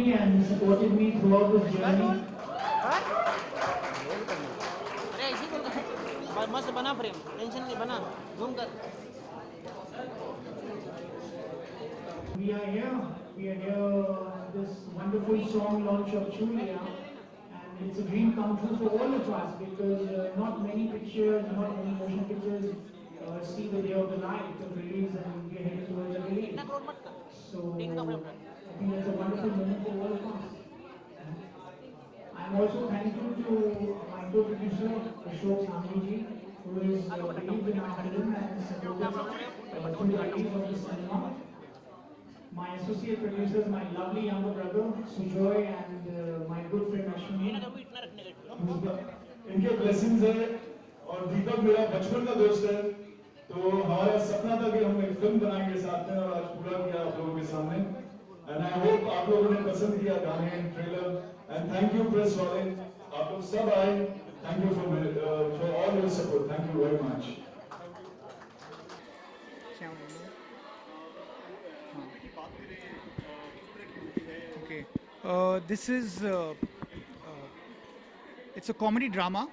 and supported me throughout this journey. मस्त बना frame, tension नहीं बना, जूम कर। We are here this wonderful song launch of Julia, and it's a dream come true for all of us because not many pictures, not many motion pictures see the day of the light of release, and we are headed towards a release. So I think that's a wonderful moment for all of us. I'm also thankful to my co-producer Ashok Sanghi, who is believed in our film and supported through the release of the cinema. My associate producers, my lovely younger brother Sujoy, and my good friend Ashwini. इनके blessings है और दीपक मेरा बचपन का दोस्त है, तो हमारा सपना था कि हम एक फिल्म बनाएंगे साथ में और आज पूरा किया आप लोगों के सामने। एंड आई होप आप लोगों ने पसंद किया गाने, trailer, and thank you press वाले, आप लोग सब आए, thank you for all your support, thank you very much. This is it's a comedy drama.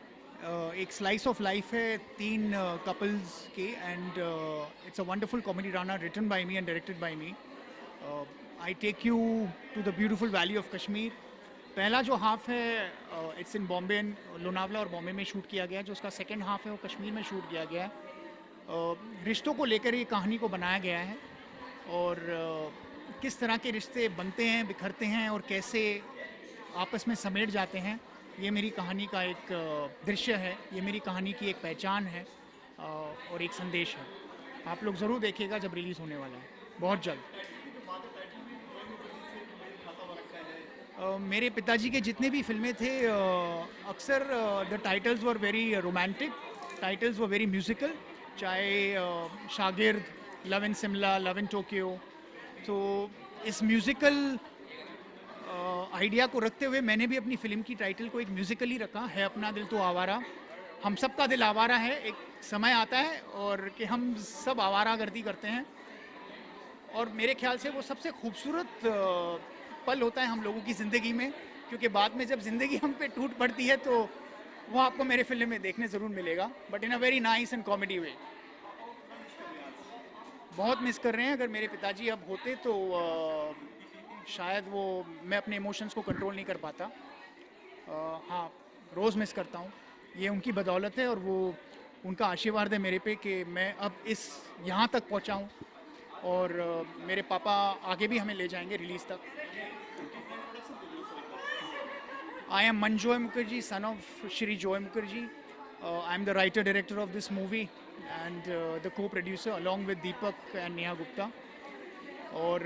एक slice of life है 3 couples के, and it's a wonderful comedy drama written by me and directed by me. I take you to the beautiful valley of Kashmir. पहला जो half है it's in Bombay, Lonavala और बॉम्बे में shoot किया गया है। जो उसका सेकेंड हाफ है वो कश्मीर में शूट किया गया है। रिश्तों को लेकर ये कहानी को बनाया गया है और किस तरह के रिश्ते बनते हैं, बिखरते हैं और कैसे आपस में समेट जाते हैं, ये मेरी कहानी का एक दृश्य है, ये मेरी कहानी की एक पहचान है और एक संदेश है। आप लोग ज़रूर देखिएगा जब रिलीज़ होने वाला है बहुत जल्द। मेरे पिताजी के जितने भी फिल्में थे अक्सर the titles were very romantic, titles were very musical, चाहे शागिर्द, love in Shimla, love in Tokyo. तो इस म्यूज़िकल आइडिया को रखते हुए मैंने भी अपनी फ़िल्म की टाइटल को एक म्यूज़िकल ही रखा है, अपना दिल तो आवारा। हम सब का दिल आवारा है, एक समय आता है और कि हम सब आवारागर्दी करते हैं और मेरे ख्याल से वो सबसे खूबसूरत पल होता है हम लोगों की ज़िंदगी में, क्योंकि बाद में जब ज़िंदगी हम पे टूट पड़ती है तो वो आपको मेरे फिल्म में देखने ज़रूर मिलेगा, but in a very nice and comedy way. बहुत मिस कर रहे हैं। अगर मेरे पिताजी अब होते तो शायद वो मैं अपने इमोशंस को कंट्रोल नहीं कर पाता। हाँ, रोज़ मिस करता हूँ, ये उनकी बदौलत है और वो उनका आशीर्वाद है मेरे पे कि मैं अब इस यहाँ तक पहुँचा हूँ और मेरे पापा आगे भी हमें ले जाएंगे रिलीज़ तक। I am Manjoy Mukerji, son of Shri Joy Mukerji. I am the writer director of this movie and the co-producer along with Deepak and Neha Gupta. और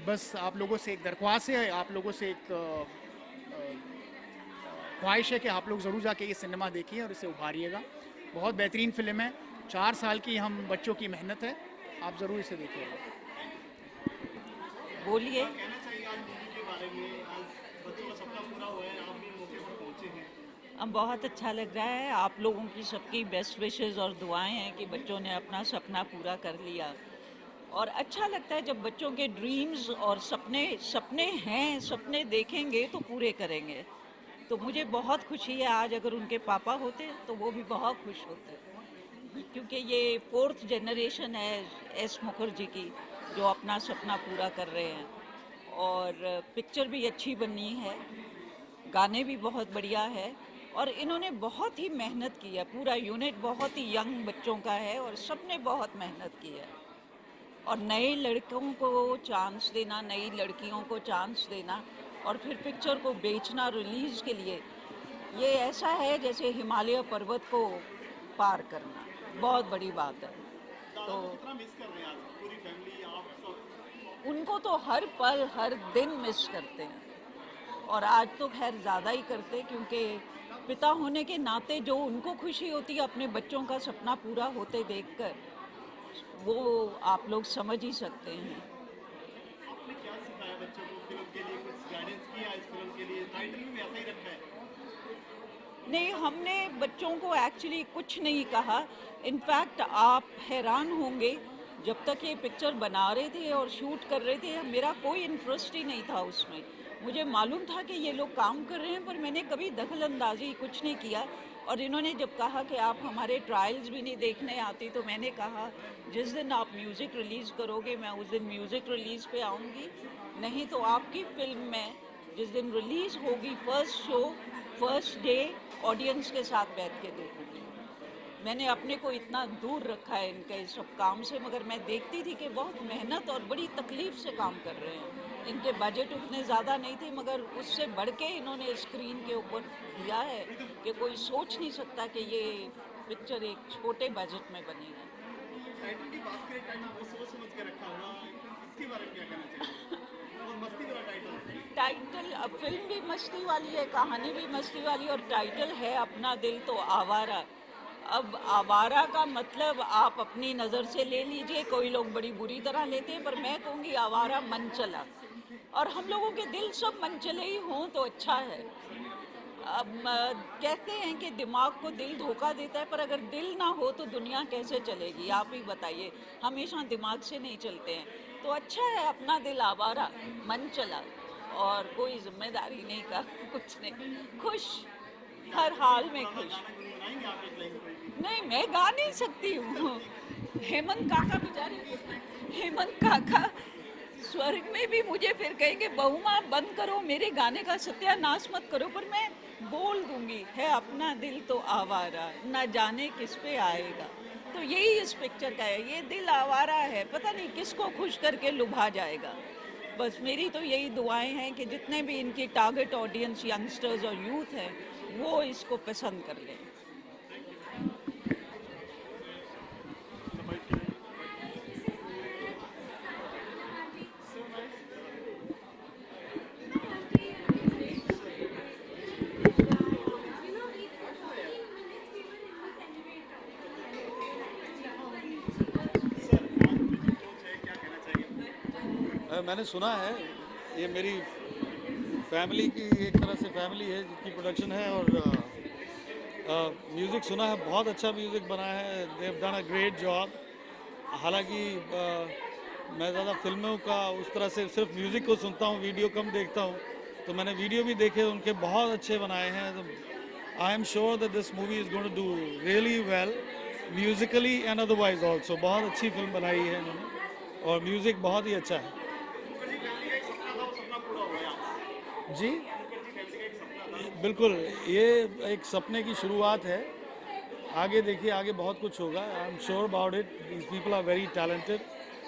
बस आप लोगों से एक दरख्वास्त है, आप लोगों से एक ख्वाहिश है कि आप लोग ज़रूर जाके ये सिनेमा देखिए और इसे उभारिएगा। बहुत बेहतरीन फिल्म है, 4 साल की हम बच्चों की मेहनत है, आप ज़रूर इसे देखिएगा। बोलिए। अब बहुत अच्छा लग रहा है, आप लोगों की सबकी बेस्ट विशेस और दुआएं हैं कि बच्चों ने अपना सपना पूरा कर लिया और अच्छा लगता है जब बच्चों के ड्रीम्स और सपने हैं, सपने देखेंगे तो पूरे करेंगे। तो मुझे बहुत खुशी है, आज अगर उनके पापा होते तो वो भी बहुत खुश होते, क्योंकि ये 4th जनरेशन है एस मुखर्जी की जो अपना सपना पूरा कर रहे हैं और पिक्चर भी अच्छी बनी है, गाने भी बहुत बढ़िया है और इन्होंने बहुत ही मेहनत की है। पूरा यूनिट बहुत ही यंग बच्चों का है और सबने बहुत मेहनत की है और नए लड़कों को चांस देना, नई लड़कियों को चांस देना और फिर पिक्चर को बेचना रिलीज़ के लिए, ये ऐसा है जैसे हिमालय पर्वत को पार करना, बहुत बड़ी बात है। तो उनको तो हर पल हर दिन मिस करते हैं और आज तो खैर ज़्यादा ही करते, क्योंकि पिता होने के नाते जो उनको खुशी होती है अपने बच्चों का सपना पूरा होते देखकर, वो आप लोग समझ ही सकते हैं। आपने क्या सिखाया बच्चों को फिल्म के लिए, कुछ गाइडेंस किया इस फिल्म के लिए? टाइटल भी वैसा ही रखा है? नहीं, हमने बच्चों को एक्चुअली कुछ नहीं कहा। इनफैक्ट आप हैरान होंगे जब तक ये पिक्चर बना रहे थे और शूट कर रहे थे मेरा कोई इंटरेस्ट ही नहीं था उसमें। मुझे मालूम था कि ये लोग काम कर रहे हैं पर मैंने कभी दखल अंदाजी कुछ नहीं किया। और इन्होंने जब कहा कि आप हमारे ट्रायल्स भी नहीं देखने आती तो मैंने कहा जिस दिन आप म्यूज़िक रिलीज़ करोगे मैं उस दिन म्यूज़िक रिलीज़ पे आऊँगी, नहीं तो आपकी फिल्म में जिस दिन रिलीज़ होगी first show first day audience के साथ बैठ के देखूँगी। मैंने अपने को इतना दूर रखा है इनके इस सब काम से, मगर मैं देखती थी कि बहुत मेहनत और बड़ी तकलीफ से काम कर रहे हैं। इनके बजट उतने ज़्यादा नहीं थे मगर उससे बढ़ के इन्होंने स्क्रीन के ऊपर दिया है कि कोई सोच नहीं सकता कि ये पिक्चर एक छोटे बजट में बनी है। टाइटल की बात करें, टाइटल बहुत सोच समझ के रखा हुआ, इसके बारे में क्या कहना चाहिए? और मस्ती वाला टाइटल। अब फिल्म भी मस्ती वाली है, कहानी भी मस्ती वाली और टाइटल है अपना दिल तो आवारा। अब आवारा का मतलब आप अपनी नज़र से ले लीजिए, कोई लोग बड़ी बुरी तरह लेते हैं पर मैं कहूँगी आवारा मन चला। और हम लोगों के दिल सब मन चले ही हों तो अच्छा है। अब कहते हैं कि दिमाग को दिल धोखा देता है पर अगर दिल ना हो तो दुनिया कैसे चलेगी आप ही बताइए। हमेशा दिमाग से नहीं चलते हैं तो अच्छा है अपना दिल आवारा मन चला और कोई जिम्मेदारी नहीं का कुछ नहीं, खुश हर हाल में खुश। नहीं मैं गा नहीं सकती हूँ। हेमंत काका बेचारे, हेमंत काका स्वर्ग में भी मुझे फिर कहेंगे बहू माँ बंद करो मेरे गाने का सत्यानाश मत करो, पर मैं बोल दूंगी है अपना दिल तो आवारा ना जाने किस पे आएगा। तो यही इस पिक्चर का है, ये दिल आवारा है, पता नहीं किसको खुश करके लुभा जाएगा। बस मेरी तो यही दुआएं हैं कि जितने भी इनकी टारगेट ऑडियंस यंगस्टर्स और यूथ हैं वो इसको पसंद कर लें। मैंने सुना है ये मेरी फैमिली की एक तरह से फैमिली है जिसकी प्रोडक्शन है और म्यूज़िक सुना है, बहुत अच्छा म्यूज़िक बना है, they have done a great job. हालांकि मैं ज़्यादा फिल्मों का उस तरह से सिर्फ म्यूज़िक को सुनता हूँ, वीडियो कम देखता हूँ, तो मैंने वीडियो भी देखे उनके बहुत अच्छे बनाए हैं। तो I am sure that this movie is going to do really well musically and otherwise also. बहुत अच्छी फिल्म बनाई है इन्होंने और म्यूज़िक बहुत ही अच्छा है। जी बिल्कुल, ये एक सपने की शुरुआत है, आगे देखिए आगे बहुत कुछ होगा। I am sure about it, these people are very talented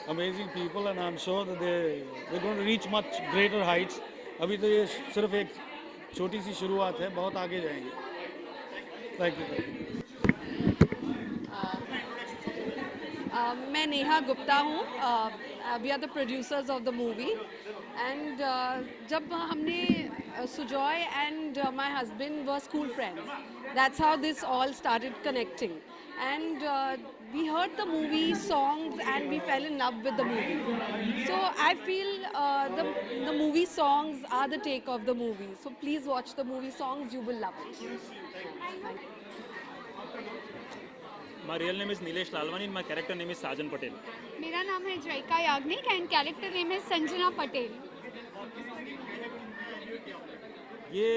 amazing people and I am sure that they going to reach much greater heights. अभी तो ये सिर्फ एक छोटी सी शुरुआत है, बहुत आगे जाएंगे। Thank you. मैं नेहा गुप्ता हूँ, we are the producers of the movie and जब हमने Sujoy and my husband were school friends, that's how this all started connecting and we heard the movie songs and we fell in love with the movie. So I feel the movie songs are the take of the movie. So please watch the movie songs, you will love it. Thank you. My real name is Nilesh Lalwani and my character name is Sajan Patel. मेरा नाम है जयका Yagnik and character name है संजना पटेल। ये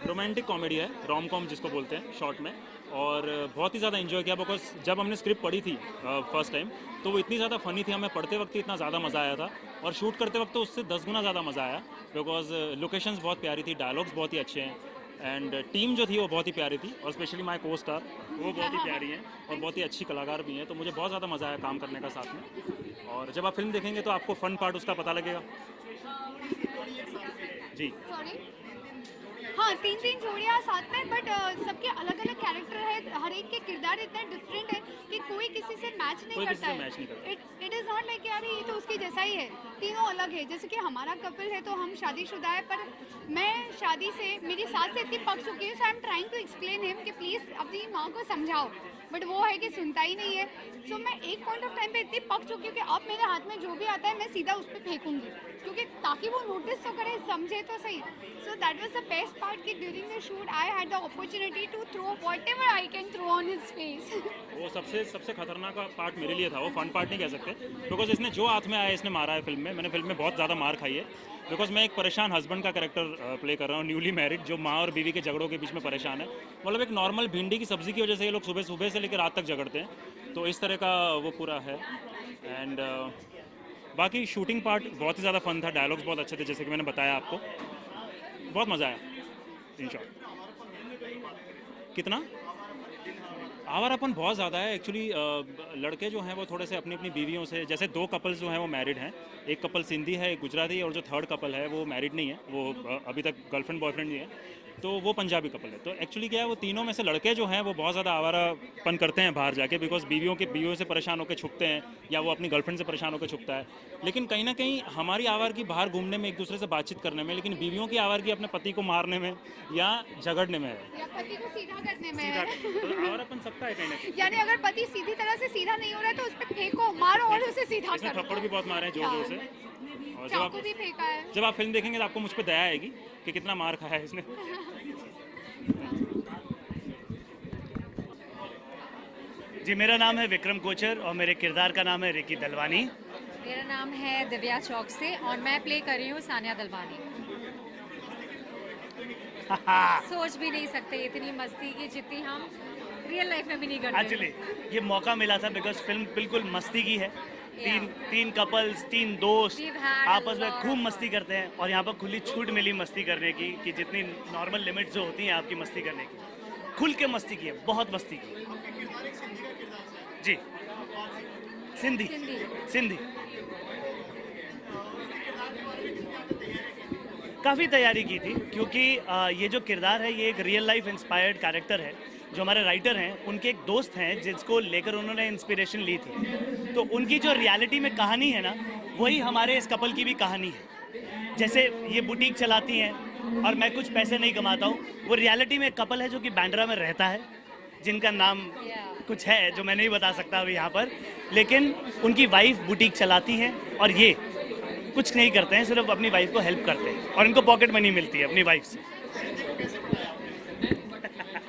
romantic comedy है, rom com जिसको बोलते हैं short में, और बहुत ही ज़्यादा इन्जॉय किया बिकॉज जब हमने स्क्रिप्ट पढ़ी थी फर्स्ट टाइम तो वो इतनी ज़्यादा फ़नी थी, हमें पढ़ते वक्त ही इतना ज़्यादा मज़ा आया था और शूट करते वक्त तो उससे 10 गुना ज़्यादा मज़ा आया बिकॉज लोकेशंस बहुत प्यारी थी, डायलॉग्स बहुत ही अच्छे हैं एंड टीम जो थी वो बहुत ही प्यारी थी और स्पेशली माय को स्टार वो बहुत ही प्यारी हैं और बहुत ही अच्छी कलाकार भी हैं। तो मुझे बहुत ज़्यादा मज़ा आया काम करने का साथ में, और जब आप फिल्म देखेंगे तो आपको फ़न पार्ट उसका पता लगेगा। जी सॉरी, हाँ 3 जोड़ियाँ साथ में, बट सबके अलग अलग कैरेक्टर है, हर एक के किरदार इतना डिफरेंट है कि कोई किसी से मैच नहीं करता है। इट इज़ नॉट लाइक यार ये तो उसके जैसा ही है, तीनों अलग है। जैसे कि हमारा कपल है तो हम शादीशुदा है, पर मैं शादी से मेरी सास से इतनी पक चुकी है, so I am trying to explain him कि प्लीज़ अपनी माँ को समझाओ, बट वो है कि सुनता ही नहीं है। सो मैं एक पॉइंट ऑफ टाइम पे इतनी पक चुकी हूँ कि अब मेरे हाथ में जो भी आता है मैं सीधा उस पर फेंकूँगी। क्योंकि ताकि वो नोटिस तो करे, समझे तो सही. So that was the best part कि during the shoot I had the opportunity to throw whatever I can throw on his face. वो सबसे खतरनाक पार्ट मेरे लिए था, वो फन पार्ट नहीं कह सकते, बिकॉज इसने जो हाथ में आया इसने मारा है फिल्म में. मैंने फिल्म में बहुत ज़्यादा मार खाई है, बिकॉज मैं एक परेशान हस्बैंड का कैरेक्टर प्ले कर रहा हूँ, न्यूली मैरिड, जो माँ और बीवी के झगड़ों के बीच में परेशान है. मतलब एक नॉर्मल भिंडी की सब्ज़ी की वजह से ये लोग सुबह सुबह से लेकर रात तक झगड़ते हैं, तो इस तरह का वो पूरा है. एंड बाकी शूटिंग पार्ट बहुत ही ज़्यादा फन था, डायलॉग्स बहुत अच्छे थे, जैसे कि मैंने बताया आपको, बहुत मज़ा आया. इन शॉर्ट कितना आवारापन बहुत ज़्यादा है एक्चुअली. लड़के जो हैं वो थोड़े से अपनी अपनी बीवियों से, जैसे 2 कपल्स जो हैं वो मैरिड हैं, एक कपल सिंधी है, एक गुजराती है, और जो थर्ड कपल है वो मैरिड नहीं है, वो अभी तक गर्लफ्रेंड बॉयफ्रेंड नहीं है, तो वो पंजाबी कपल है. तो एक्चुअली क्या है, वो तीनों में से लड़के जो हैं वो बहुत ज़्यादा आवारापन करते हैं बाहर जाके, बिकॉज बीवियों से परेशान होकर छुपते हैं, या वो अपनी गर्लफ्रेंड से परेशान होकर छुपता है. लेकिन कहीं ना कहीं हमारी आवार की बाहर घूमने में, एक दूसरे से बातचीत करने में, लेकिन बीवियों की आवार की अपने पति को मारने में या झगड़ने में है, या पति को सीधा करने में सीधा है. तो आवारापन सबका है कहीं ना कहीं. यानी अगर पति सीधी तरह से सीधा नहीं हो रहा है तो उस पर फेंको, मारो और उसे सीधा इसने करो. थप्पड़ भी बहुत मारे हैं जोर जोर से, और चाकू भी फेंका है. जब आप फिल्म देखेंगे तो आपको मुझ पर दया आएगी कि कितना मार खाया है इसने. जी, मेरा नाम है विक्रम कोचर और मेरे किरदार का नाम है रिकी दलवानी. मेरा नाम है दिव्या चौक से और मैं प्ले कर रही हूँ सानिया दलवानी. सोच भी नहीं सकते इतनी मस्ती की जितनी हम रियल लाइफ में भी नहीं करते. एक्चुअली ये मौका मिला था बिकॉज फिल्म बिल्कुल मस्ती की है. तीन कपल्स, 3 दोस्त आपस में खूब मस्ती करते हैं, और यहाँ पर खुली छूट मिली मस्ती करने की कि जितनी नॉर्मल लिमिट जो होती हैं आपकी मस्ती करने की, खुल के मस्ती की है, बहुत मस्ती की. जी, सिंधी. काफ़ी तैयारी की थी क्योंकि ये जो किरदार है ये एक रियल लाइफ इंस्पायर्ड कैरेक्टर है. जो हमारे राइटर हैं उनके एक दोस्त हैं जिसको लेकर उन्होंने इंस्पिरेशन ली थी, तो उनकी जो रियलिटी में कहानी है ना, वही हमारे इस कपल की भी कहानी है. जैसे ये बुटीक चलाती हैं और मैं कुछ पैसे नहीं कमाता हूँ, वो रियलिटी में एक कपल है जो कि बैंड्रा में रहता है, जिनका नाम कुछ है जो मैं नहीं बता सकता अभी यहाँ पर, लेकिन उनकी वाइफ बुटीक चलाती हैं और ये कुछ नहीं करते हैं, सिर्फ अपनी वाइफ को हेल्प करते हैं, और इनको पॉकेट मनी मिलती है अपनी वाइफ से.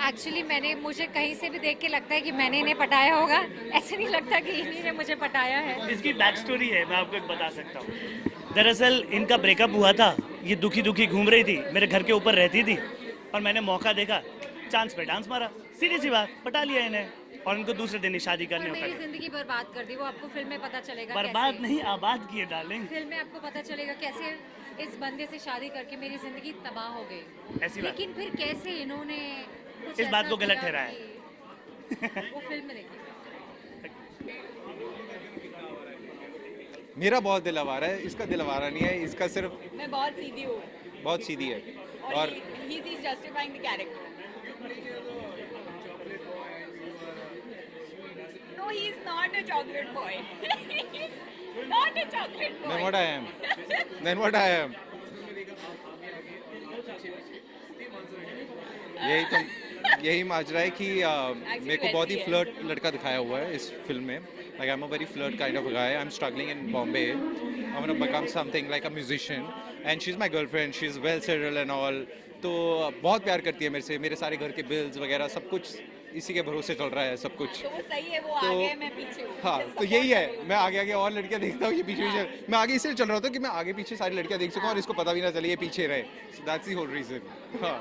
एक्चुअली मुझे कहीं से भी देख के लगता है कि मैंने इन्हें पटाया होगा, ऐसे नहीं लगता कि इन्हीं ने मुझे पटाया है. इसकी बैक स्टोरी है, मैं आपको एक बता सकता हूँ. दरअसल इनका ब्रेकअप हुआ था, ये दुखी दुखी घूम रही थी, मेरे घर के ऊपर रहती थी, और मैंने मौका देखा, चांस पे डांस मारा, सीधी सी बात, पटा लिया इन्हें, और उनको दूसरे दिन ही शादी करने होता है. मेरी जिंदगी बर्बाद कर दी, वो आपको फिल्म में पता चलेगा. बर्बाद नहीं, आबाद किए डार्लिंग. फिल्म में आपको पता चलेगा कैसे इस बंदे से शादी करके मेरी जिंदगी तबाह हो गई. ऐसी बात. लेकिन फिर कैसे इन्होंने इस बात को गलत ठहराया. वो फिल्म में देखिए. मेरा बहुत दिल आवारा है, इसका दिल आवारा नहीं है, इसका सिर्फ. मैं बहुत सीधी हूँ. बहुत सीधी है. और he is justifying the character. No, he is not a chocolate boy. Not a chocolate boy. Then what I am? Then what I am? यही माजरा है कि मेरे को बहुत ही फ्लर्ट लड़का दिखाया हुआ है इस फिल्म में. Like I'm a very flirt kind of a guy. I'm struggling in Bombay. I want to become something like a musician. And she's my girlfriend. She's well settled and all. तो बहुत प्यार करती है मेरे से. मेरे सारे घर के बिल्स वगैरह सब कुछ इसी के भरोसे चल रहा है सब कुछ. तो वो सही है, वो आगे है, मैं पीछे हूँ. हाँ, तो यही है. मैं आगे आगे और लड़कियाँ देखता हूँ, ये पीछे पीछे. मैं आगे इसलिए चल रहा था कि मैं आगे पीछे सारी लड़कियाँ देख सकूँ और इसको पता भी ना चले ये पीछे रहे. So that's the whole reason. हाँ.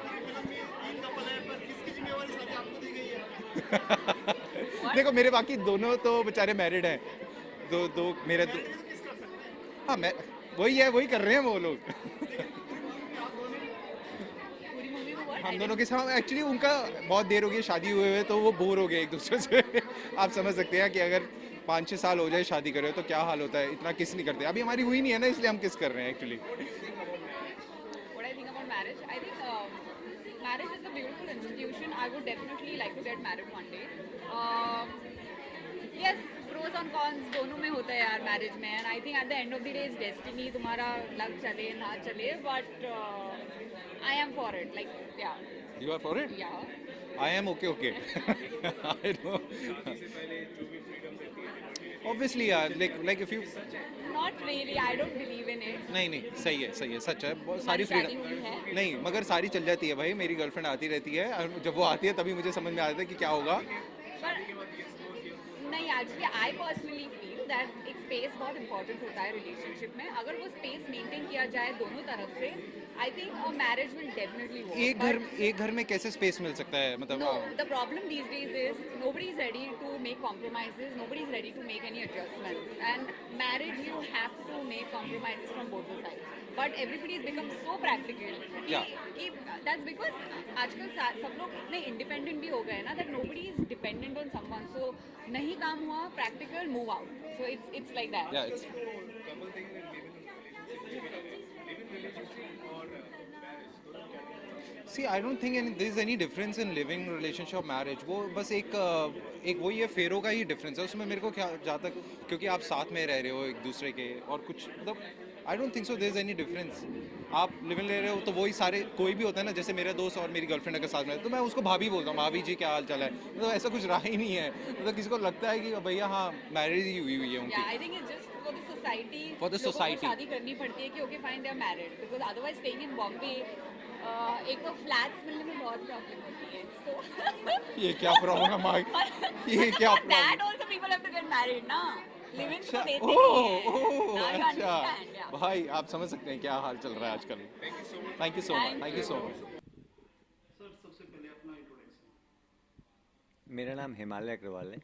देखो मेरे बाकी दोनों तो बेचारे मैरिड हैं. दो मेरे दो. हाँ, मैं वही कर रहे हैं वो लोग. हम दोनों के साथ एक्चुअली उनका बहुत देर हो गई शादी हुए हुए, तो वो बोर हो गए एक दूसरे से. आप समझ सकते हैं कि अगर 5-6 साल हो जाए शादी करे तो क्या हाल होता है. इतना किस नहीं करते. अभी हमारी हुई नहीं है ना, इसलिए हम किस कर रहे हैं actually. What I think about marriage, I think marriage is a beautiful institution. I would definitely like to get married one day. Yes, pros and cons दोनों में होता है यार मैरिज में, and I think at the end of the day it's destiny. तुम्हारा लग चले ना चले, but I am for it. Like, yeah. You are for it? Yeah. I am okay. I know. Obviously, like if you Not really, I don't believe in it. नहीं, सही है, सच है, बहुत सारी शादी फ्रीडम हुई है? नहीं, मगर सारी चल जाती है भाई। मेरी गर्लफ्रेंड आती रहती है और जब वो आती है तभी मुझे समझ में आता है कि क्या होगा। नहीं, actually I personally feel that एक स्पेस बहुत इंपॉर्टेंट होता है रिलेशनशिप में। अगर वो स्पेस मेंटेन किया जाए दोनों तरफ से, I think a marriage will definitely work. एक घर में कैसे स्पेस मिल सकता है, मतलब No, the problem these days is nobody is ready to make compromises, nobody is ready to make any adjustments. And marriage, you have to make compromises from both the sides. But everybody has become so practical. That's because आजकल सब लोग इतने independent भी हो गए ना, that nobody is dependent on someone. So नहीं काम हुआ, practical, move out. So it's like that. Yeah, it's See, I don't think there is any difference in living relationship or marriage. वो बस एक वही है, फेरों का ही डिफरेंस है उसमें। मेरे को क्या जहाँ तक, क्योंकि आप साथ में रह रहे हो एक दूसरे के, और कुछ मतलब I don't think so there is any difference. आप लिविंग ले रहे हो तो वही सारे, कोई भी होता है ना, जैसे मेरे दोस्त और मेरी गर्लफ्रेंड अगर साथ में तो मैं उसको भाभी बोलता हूँ, भाभी जी क्या हाल चाल है। मतलब ऐसा कुछ रहा ही नहीं है। मतलब किसी को लगता है कि भैया हाँ मैरिज ही हुई है उनकी। I think it's just for the society. For the society. शादी करनी पड़ती है कि okay fine they are married, because otherwise staying in Bombay एक तो फ्लैट्स मिलने में बहुत प्रॉब्लम होती है। So ये क्या प्रॉब्लम आ ये क्या problem? That also people have to get married ना। लिविंग तो देते नहीं हैं। अच्छा भाई, आप समझ सकते हैं क्या हाल चल रहा है आजकल। Thank you so much. Sir सबसे पहले अपना इंट्रोडक्शन। मेरा नाम हिमालय अग्रवाल है।